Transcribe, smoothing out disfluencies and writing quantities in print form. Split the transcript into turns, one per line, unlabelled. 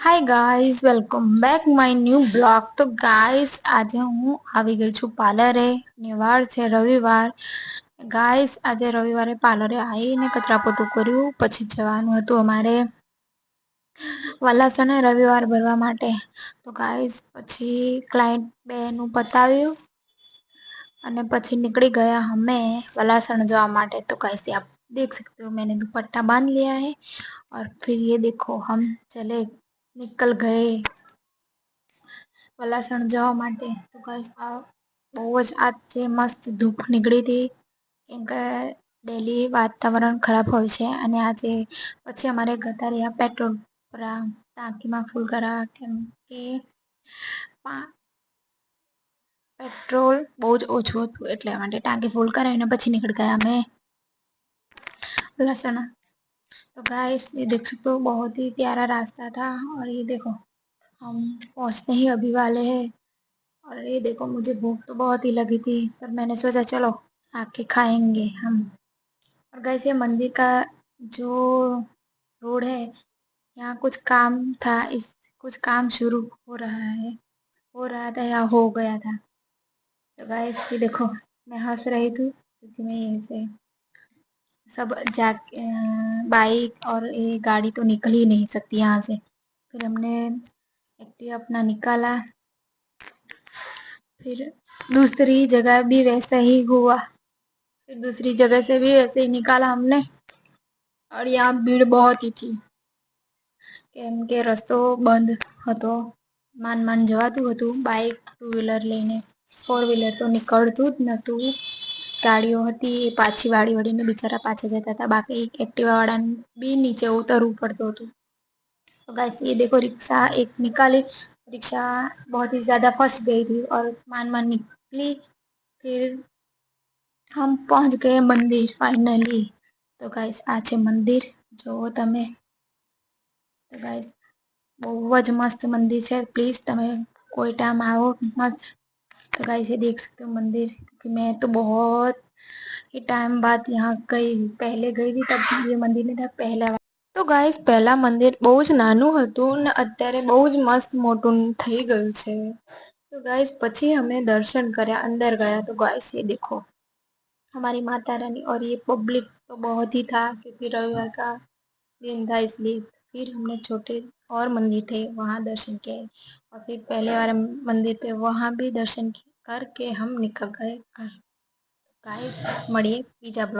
Hi guys, welcome back my new blog. તો guys, આજે હું આવી ગઈ છું પાર્લરે. વાર છે રવિવાર. ગાઈઝ, આજે રવિવારે પાર્લરે આવીને કચરા પોતું કર્યું, પછી જવાનું હતું અમારે વલાસણા રવિવાર ભરવા માટે. તો ગાઈઝ, પછી ક્લાયન્ટ બે નું પતાવ્યું અને પછી નીકળી ગયા અમે वलासण जवा માટે. तो कैसे आप देख सकते हो, मैंने दुपट्टा बांध लिया है और फिर ये देखो हम चले निकल गए वलासण जवा માટે. તો ગાઈસ, આ બહુ જ આજે મસ્ત ધૂપ નીકળી હતી કેમ કે ડેલી વાતાવરણ ખરાબ હોય છે. અને આજે પછી અમારે ગતા રહ્યા પેટ્રોલ ટાંકીમાં ફૂલ કરાવવા, કેમ કે पेट्रोल बहुत ओछू હતું એટલા માટે ટાંકી ફૂલ કરાવીને પછી નીકળ ગયા અમે लहसुन। तो गाइस, ये देख सकते हो बहुत ही प्यारा रास्ता था। और ये देखो हम पहुंचने ही अभी वाले हैं। और ये देखो, मुझे भूख तो बहुत ही लगी थी, पर मैंने सोचा चलो आके खाएंगे हम। और गाइस, ये मंदिर का जो रोड है, यहाँ कुछ काम था, इस कुछ काम शुरू हो रहा था या हो गया था। तो गाइस, ये देखो मैं हंस रही थी क्योंकि मैं यहीं से सब जा बाइक और ये गाड़ी तो निकल ही नहीं सकती यहाँ से। फिर हमने एक्टिवा अपना निकाला। फिर दूसरी जगह भी वैसा ही हुआ, फिर दूसरी जगह से भी वैसे ही निकाला हमने। और यहाँ भीड़ बहुत ही थी કેમ કે રસ્તો બંધ હતો, માંડ જવાતું હતું બાઇક ટુ વ્હીલર લઈને. ફોર વ્હીલર તો નીકળતું જ નહોતું. ગાડીઓ હતી એ પાછી વાળીને બિચારા પાછા જતા હતા, બાકી એક્ટિવા વાળાને બી નીચે उतरવું પડતું હતું। तो गाइस, ये देखो रिक्शा एक निकाली, रिक्शा बहुत ही ज़्यादा फंस गई थी और मान निकली। फिर हम पहुंच गए मंदिर फाइनली। तो गाइस, आ છે મંદિર, જોવો તમે। તો ગાइस, બહુ જ મસ્ત મંदिर છે। प्लीज़ તમે कोई टाइम आओ मस्त। तो गाइस, ये देख सकते हो मंदिर, क्योंकि मैं तो बहुत ही टाइम बाद यहाँ गई, पहले गई थी तब ये मंदिर नहीं था पहला। તો ગાઈસ, પહેલા મંદિર બહુ જ નાનું હતું ને અત્યારે બહુ જ મસ્ત મોટું થઈ ગયું છે। તો ગાઈસ, પછી અમે દર્શન કર્યા, અંદર ગયા। तो गाइस, ये देखो हमारी माता रानी। और ये पब्लिक तो बहुत ही था क्योंकि रविवार का दिन था, इसलिए। फिर हमने छोटे और मंदिर थे वहाँ दर्शन किए, और फिर पहले वाले मंदिर पे वहाँ भी दर्शन करके हम निकल गए घर। गाइस, મળીએ બીજા બ્લોગ।